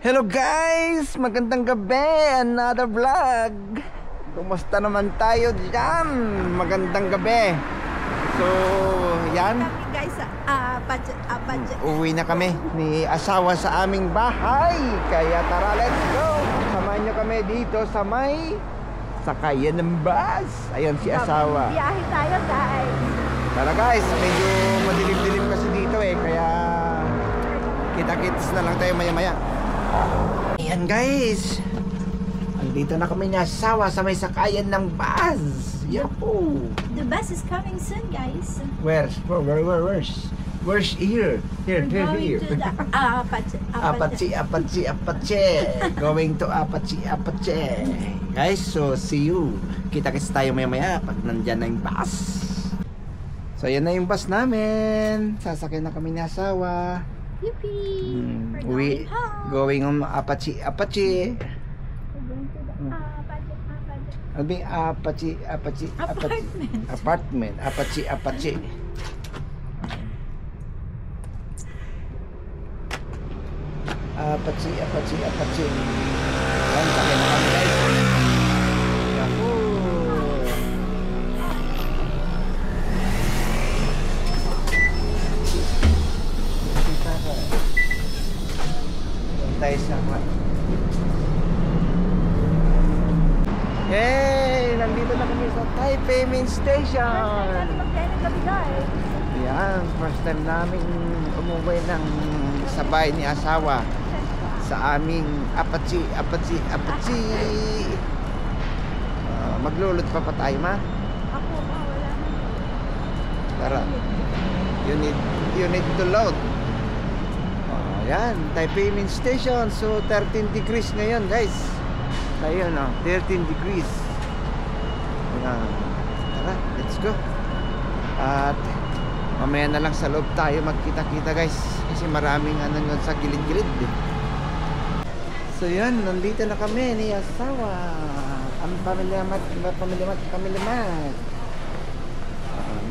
Hello guys! Magandang gabi! Another vlog! Kumusta naman tayo dyan? Magandang gabi! So, yan. Guys, Uwi na kami ni asawa sa aming bahay. Kaya tara, let's go! Samahan nyo kami dito sa may sakayan ng bus. Ayan si asawa. Biyahe tayo guys. Tara guys, medyo madilim-dilim kasi dito kaya kita-kits na lang tayo maya-maya. Ayan guys, andito na kami ni asawa sa may sakayan ng bus. Yahoo! The bus is coming soon guys. Where's here? Here. To the Apache. Going to Apache. Guys, so see you. Kita-kits tayo maya-maya pag nandyan na yung bus. So ayan na yung bus namin. Sasakyan na kami ni asawa. Yippee! We going on Apache. We're going to the Apache. Apartment. Apache. Ayan, sakay na kami guys. Yahoo! Tayo sa Yay! Nandito na kami sa Taipei Main Station. Yan, first time namin umuwi ng sabay ni asawa sa aming Apache. Maglulot pa tayo, ma? Ako, wala. Tara. You need to load. Yan, Taipei Main Station. So 13 degrees ngayon guys. Ayun 13 degrees. Yan. Tara, let's go. At mamaya na lang sa loob tayo magkita-kita guys. Kasi maraming nun sa gilid-gilid So yan, nandito na kami ni asawa. Ang pamilyamat.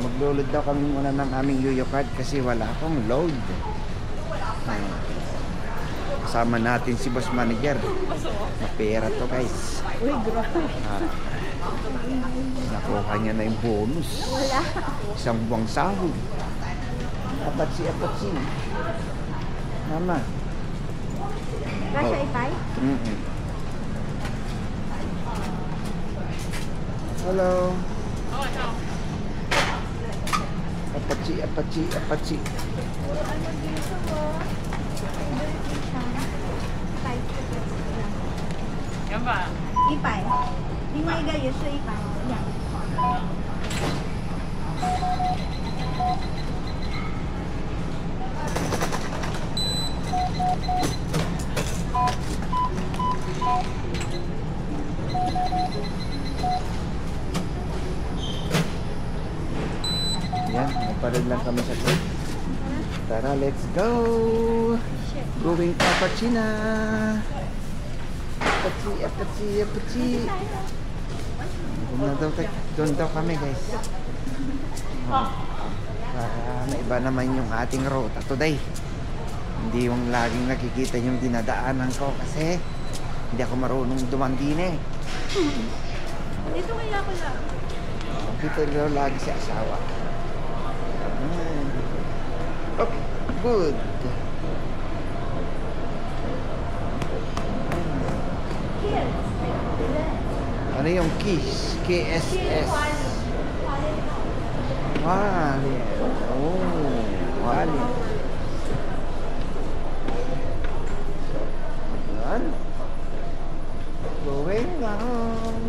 Maglulod daw kami muna ng aming Yoyo card kasi wala akong load. Kasama natin si boss manager. Mapera to guys. Uy, grabe. Nakuha niya na yung bonus. Wala. Isang buwang sahod. Apache. Mama. Kasha ipay? Hello. Apache. Ipay.另外一个也是一百两。Yan, napalag lang kami sa trip. Tara, let's go! Going to Apache na! Apache. Doon daw kami guys. Para iba naman yung ating route today. Hindi yung laging nakikita yung dinadaanan ko kasi hindi ako marunong dumandine. Dito kaya ko lang. Dito daw lagi si asawa. Okay, good. Ano yung KISS? KSS. Wallet. Oh, wallet. Yan. Going on.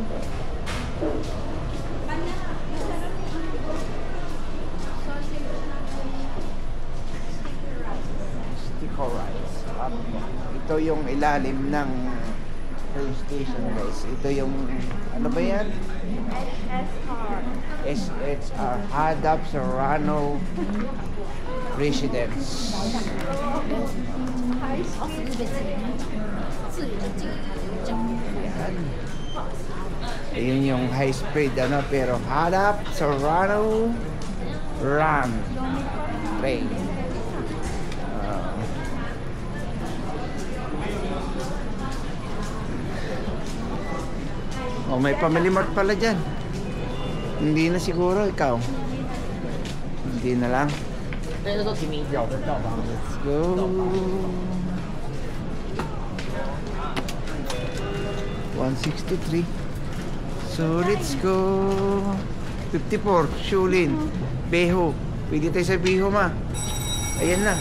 Sticker rice. Ito yung ilalim ng train station guys. Ito yung ano ba yan? SHR Hadap Serrano Residence. Yan. Ayun yung high speed pero Hadap Serrano Ram train. may Family Mart pala dyan. Hindi na siguro ikaw. Hindi na lang. Let's go. $163. So let's go. 54. Shulin. Beho. Pwede tayo sa Beho, ma. Ayan na.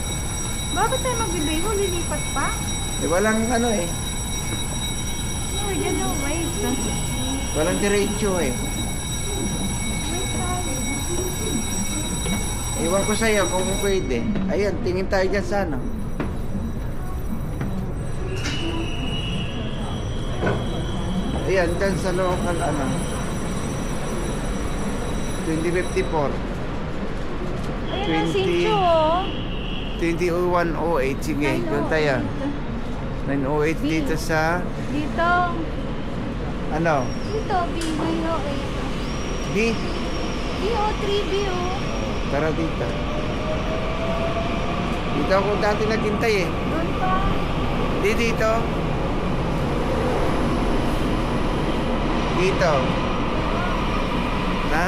Bakit tayo magbibiho? Lilipat pa? Eh, walang ano eh. No, you know, wait. Walang diretso eh. Iwan ko sa'yo kung pwede. Ayan, tingin tayo dyan sa ano. Ayan, dyan sa local ano. 2054. Ayan ang sityo, oh. 2108. Sige, doon tayo. 908 dito sa Dito. ano? Dito, B908. B? B03, oh. Tara dito. Dito ako dati naghintay eh. Doon pa. Di dito. Dito. Na?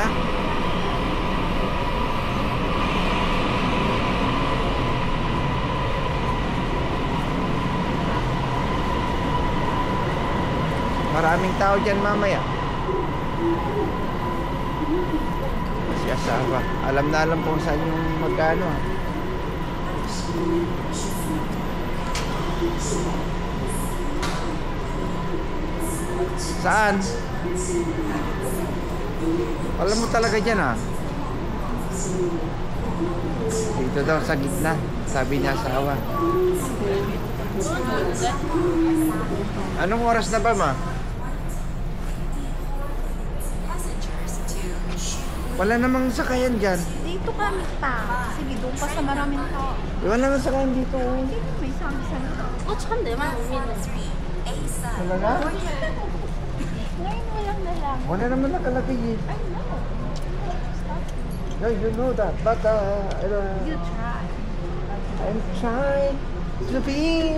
Maraming tao dyan mamaya. Si asawa. Alam na alam kung saan yung magkano. Saan? Alam mo talaga dyan ha. Dito daw sa gitna. Sabi niya asawa. Anong oras na ba, ma? Wala namang sakayan dyan. Dito kami pa. Sige, doon pa sa maraming tao. Wala namang sakayan dito. Dito may samsang. Wala na? Ngayon walang na lang. Wala naman nakalagay eh. I know. No, you know that. But, You try. I'm trying to be.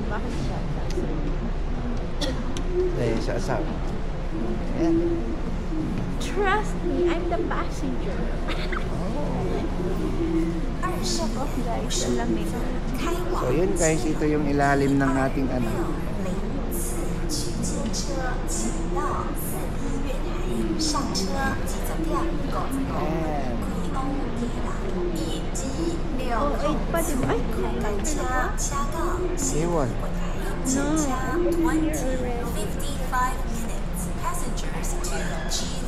Bakit siya? Eh, sa asawa. Ayan. Trust me, I'm the passenger. Oh, guys, ang lamig. So yun guys, ito yung ilalim ng ating ano. Ayan. Oh, 8 pa, diba? Ay, Ewan. no.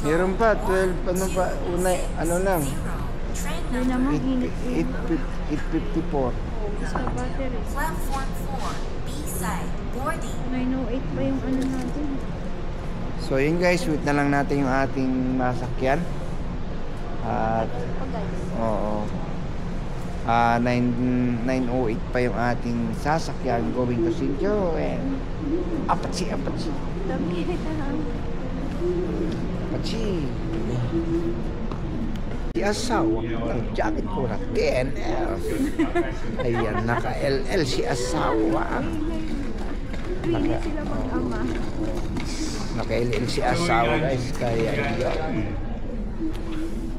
Meron pa, 12, ano pa, una, ano lang. Yun naman, init. 854. Sa battery. 908 pa yung ano natin. So yun guys, wait na lang natin yung ating masakyan. At, Oh, guys. oo. 908 pa yung ating sasakyan going to Sinjo and Apache. Dami na. Apache. Si asawa ng jacket ko na TNF. Ayan, naka-LL si asawa. Really sila mag-ama. Naka-LL si asawa guys. Kaya yun.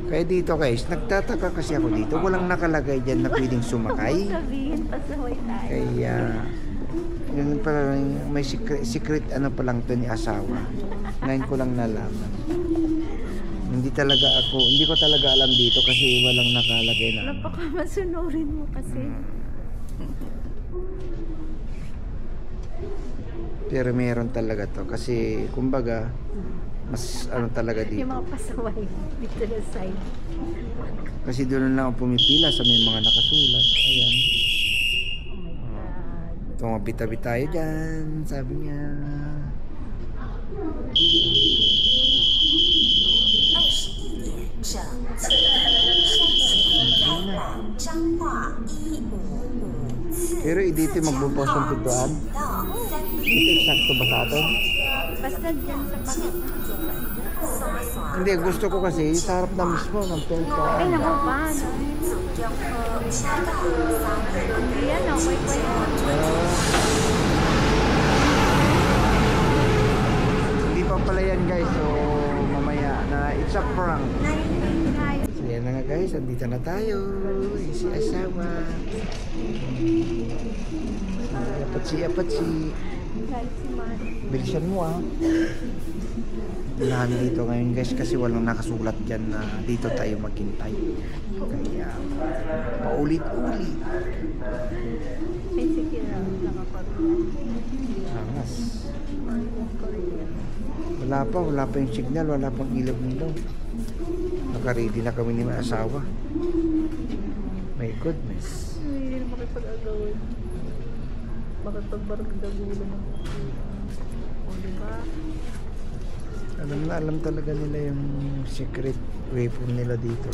Kaya dito guys, nagtataka kasi ako dito. Walang nakalagay dyan na pwedeng sumakay. Sabihin, pasaway tayo. Kaya yun pala, may secret ano pa lang to ni asawa. Ngayon ko lang nalaman. Hindi ko talaga alam dito kasi walang nakalagay na. Napaka-masunurin mo kasi. Pero meron talaga to kasi kumbaga mas ano talaga dito. Yung mga pasaway dito na side. Kasi doon lang ako pumipila sa may mga nakasulat. Ayan. Oh my God. Tumabita-bita tayo dyan, sabi niya. Pero dito magbubukas ng pintuan. Ito eksakto ba sa atin? Basta dyan sa pangit. Hindi, gusto ko kasi sa harap na mismo ng pintuan. Ay, naku pa. Yan, okay pa yan. prank. Naiintindihan tayo. So yan na nga guys, andito na tayo. Si asawa. Apatsi. Kahit si Mari. Bilisan mo ah. Unahan dito ngayon guys kasi walang nakasulat dyan na dito tayo maghintay. Kaya paulit-ulit. Ay, sige na. Nakaparulan. Angas. Wala pa yung signal, wala pang ilaw nito. Naka-ready na kami ni mga asawa. My goodness. Hindi na makipag-agawin. Makipagbaragdagulan ng o diba? Alam talaga nila yung secret weapon nila dito.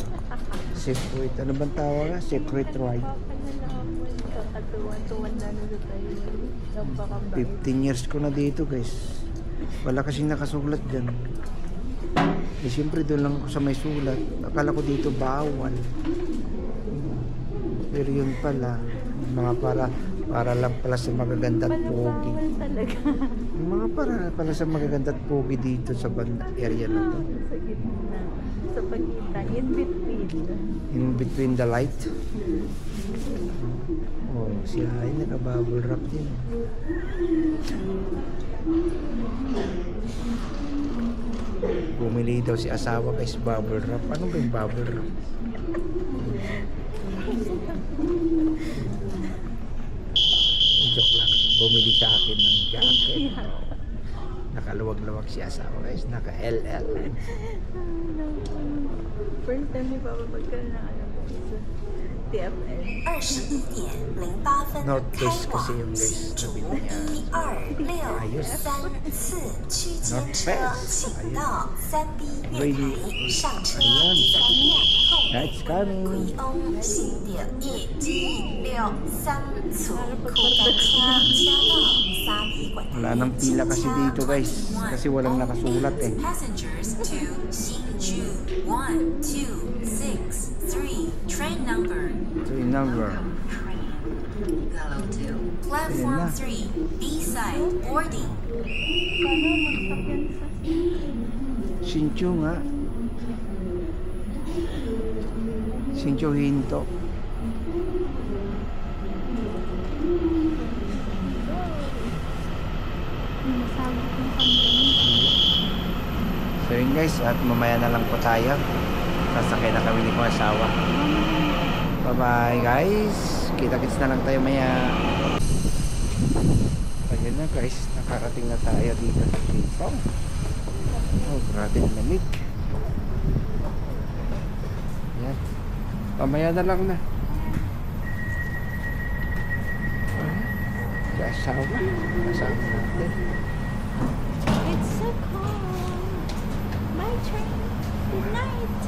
Secret, ano bang tawag nga? Secret ride. Kakatuwan-tuwan na sa tayo. Napakabait. 15 years ko na dito guys. Wala kasing nakasulat dyan. Eh siyempre doon lang ako sa may sulat. Akala ko dito bawal. Pero yun pala, mga para lang pala sa magaganda at pogi. Bawal talaga. Yung mga para pala sa magaganda at pogi dito sa banda area na to. Sa gitna. Sa pagitan. In between. In between the light. Oh, si Ay naka-bubble wrap din. Bumili daw si asawa guys bubble wrap. Ano ba yung bubble wrap? Joke lang. Bumili sa akin ng jacket. Nakaluwag-luwag si asawa guys. Naka-LL. First time ni Papa magkaroon ng alam ko sa TFL. 21:08 分 Northwest 开 kasi 往 yung guys. 西竹 Sabi niya. 12634驱车 Northwest. 请到3B 月 Ready. 台上车， Ayan. 在店后 That's 贵 coming. 翁新店1G63处库干车车到3B 馆 Wala nang pila kasi dito guys. Kasi walang nakasulat eh. Passengers to 新竹1263 train number So yung number. Platform 3 B-side boarding. Paano magsakyan sa Sincho nga. Sincho hinto. Masabi ko yung kanya. So yun guys, at mamaya na lang po tayo. Sasakay na kami ni kong asawa. Bye bye guys. Kita-kits na lang tayo maya. Ayun na guys, nakarating na tayo dito sa Kipang. Oh, grabe ang lamig. Yan. Mamaya na lang na. Si asawa. Kasama natin. It's so cold. My train. Good night.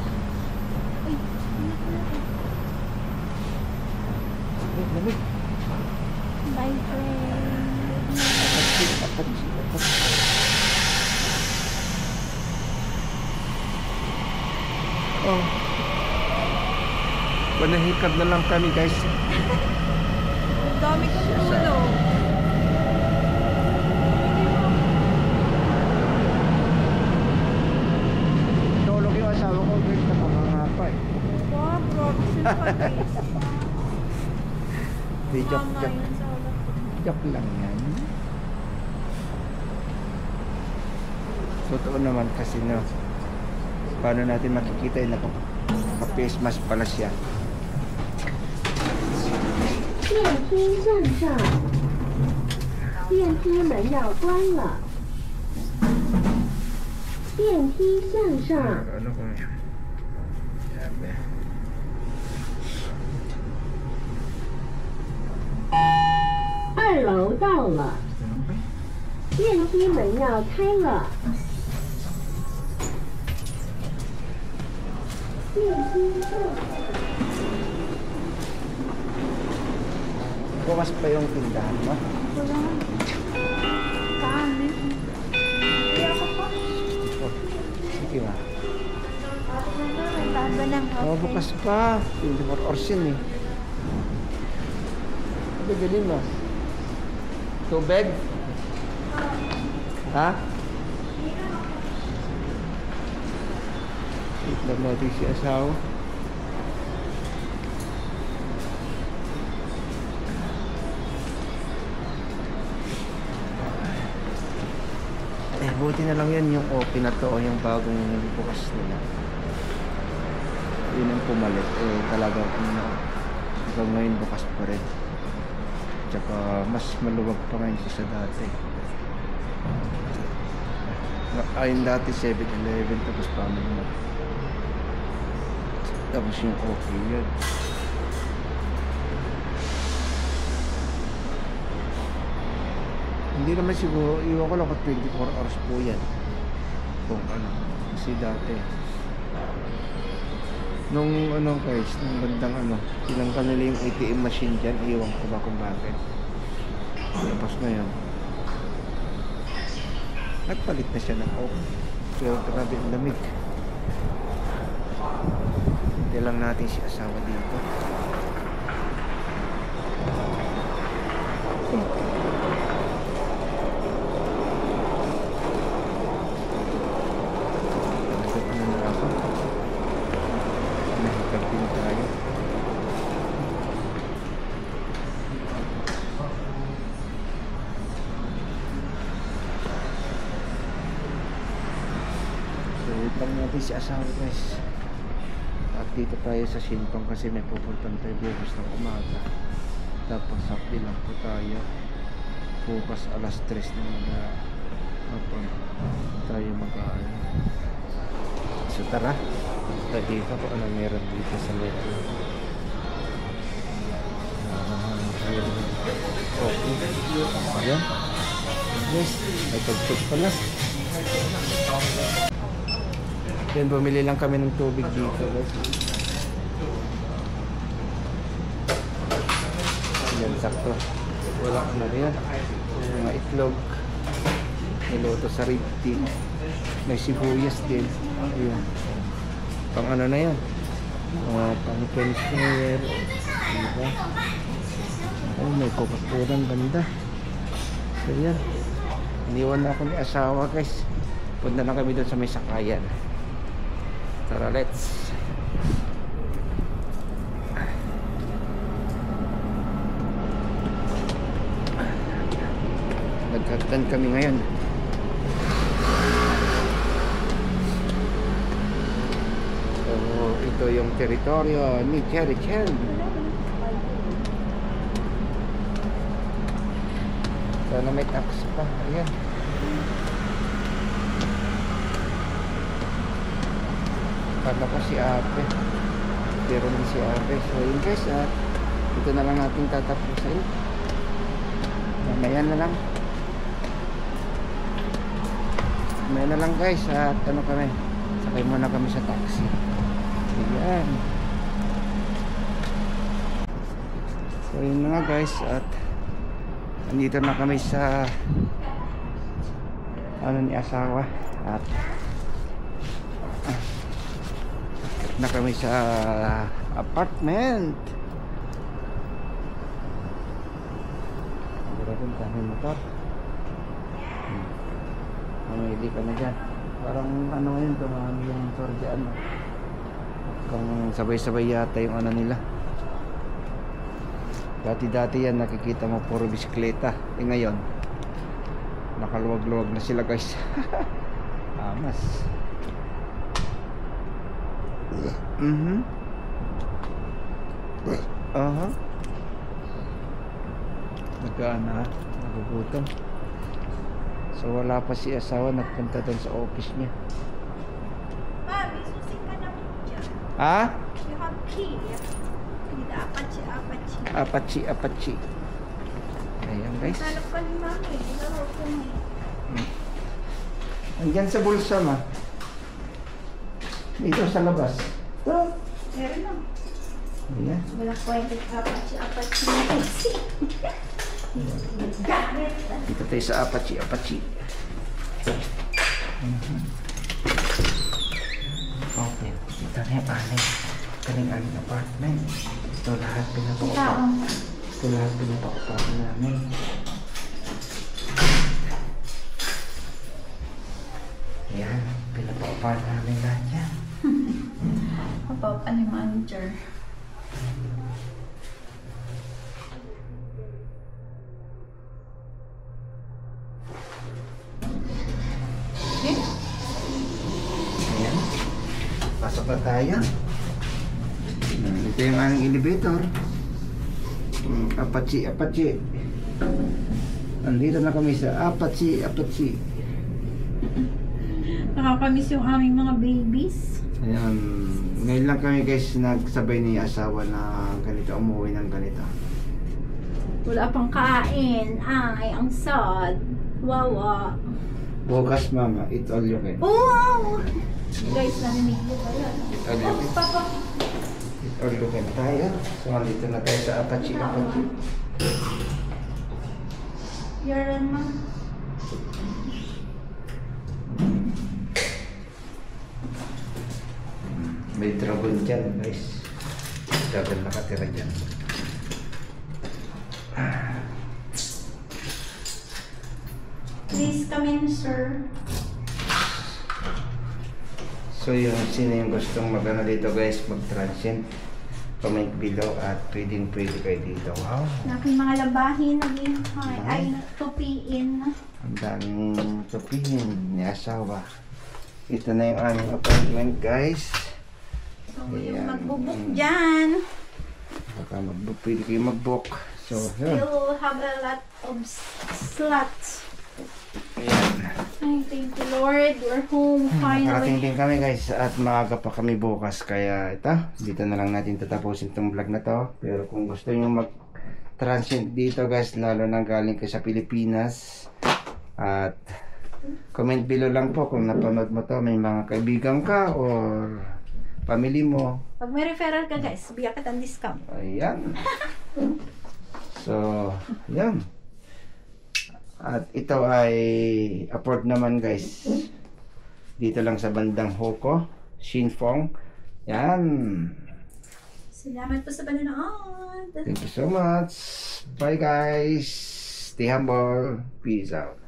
Uy, Lamig. bye train. Apat. Oh. Panahikab na lang kami guys. Ang dami kong tulog. Tulog yung asawa ko guys, nakakangapa eh. Wow, grabe sila guys. Di joke Mama yun sa ulat ko. Joke lang yan. Totoo naman kasi no. Paano natin makikita yung naka-face mask pala siya. 电梯向上，电梯门要关了。电梯向上， Ano kung sabi. 2楼到了，电梯门要开了。电梯向上。 Bukas pa yung tindahan mo. Wala. Kanin. Kaya ako pa. Oh, sige ma. May taba ng Oh, bukas pa. 24 hours yun eh. Ano bilhin mo? Tubig? Ha? Wait lang natin si asawa. Buti na lang yan yung open na to o yung bagong bukas nila. Yun ang pumalit. Talagang hanggang ngayon bukas pa rin. Tsaka mas maluwag pa ngayon sa dati. Ayun dati 7-Eleven tapos Family Mart. Tapos yung okay yun. Hindi naman siguro, iwan ko lang kung 24 hours po yan. Kung ano, kasi dati. Nung ano guys, nung bandang ano, tinanggal nila yung ATM machine dyan, iwan ko ba kung bakit. Tapos ngayon, nagpalit na siya ng Coke. Pero grabe ang lamig. Hindi lang natin si asawa dito. Si asawa guys, at dito tayo sa Sintong kasi may pupuntan tayo bukas ng umaga. Tapos sakli lang po tayo bukas alas 3 na tayo mag-aaral. So tara, dito kung ano meron dito sa loob. Okay, ayan yes, may tugtog pala. Then bumili lang kami ng tubig dito guys. Yan sakto. Wala na rin. Mga itlog. Niluto sa ribti. May sibuyas din. Ayun. Pang ano na yan. Pang pensioner. Diba? Oh, may Coca-Cola banda. So yan. Iniwan na ako ni asawa guys. Punta na kami doon sa may sakayan. Tara, let's. Nagkaktan kami ngayon. So, ito yung teritoryo ni Cherry Chen. Sana may tax pa. Ayan. Kala ko si ate, pero hindi si ate. So yun guys, ito na lang natin tatapusin. Mamaya na lang guys. At ano kami, sakay muna kami sa taxi. Ayan. So yun na nga guys, at nandito na kami sa ano ni asawa. At na kami sa apartment. Grabe ang daming motor. Mamili ka na dyan. Parang ano ngayon, dumami yung motor dyan. Kung sabay-sabay yata yung ano nila. Dati-dati yan nakikita mo puro bisikleta. Ngayon nakaluwag-luwag na sila guys. Amas. Nagkaan nagugutom. So wala pa si asawa, nagpunta doon sa office niya. Mami, susing ka na po dyan. Ha? You have key. Apache. Ayan guys. Hanap ka ni Mami. Laro ko na. Andyan sa bulsa ma. Dito sa labas. Ito. Meron na. Ayan. Wala kwento Apache na kasi. Dito tayo sa Apache. Okay. Dito na yung kaling apartment. Ito lahat pinapaupahan namin. Ayan. Pinapaupahan namin lahat yan. pa tayo. Ito yung aming elevator. Apache. Andito na kami sa Apache. Nakakamiss yung aming mga babies. Ayan. Ngayon lang kami guys nagsabay ni asawa na ganito, umuwi ng ganito. Wala pang kain. Ay, ang sad. Wawa. Bukas mama, it's all you can. Wow! Guys, narinig mo ba yan? It's all you can. Papa. It's all you can tayo. So, andito na tayo sa Apache. Yaran ma. May dragon dyan guys. Dragon nakatira dyan. Please come in, sir. So yung sino yung gustong magano dito guys, mag-transient, comment below at pwede kayo dito. Wow! Aking mga labahin, naghihintay. Ay, tupiin. Ang daming tupihin ni asawa. Ito na yung aming apartment guys. So, yung Ayan. magbubuk dyan. Baka pwede kayo mag-book. So yun. You'll have a lot of slots. Ayan. Ay, thank you, Lord. We're home Nakarating finally. din kami guys at maaga pa kami bukas kaya ito, dito na lang natin tatapusin itong vlog na to. Pero kung gusto nyo mag-transient dito guys, lalo na galing kayo sa Pilipinas, at comment below lang po kung napanood mo to, may mga kaibigan ka or family mo. Pag may referral ka, guys, biyak at ang discount. Ayan. So, yan. At ito ay afford naman guys. Dito lang sa bandang Hoko, Shinfong. Yan. Salamat po sa panonood. Thank you so much. Bye guys. Stay humble. Peace out.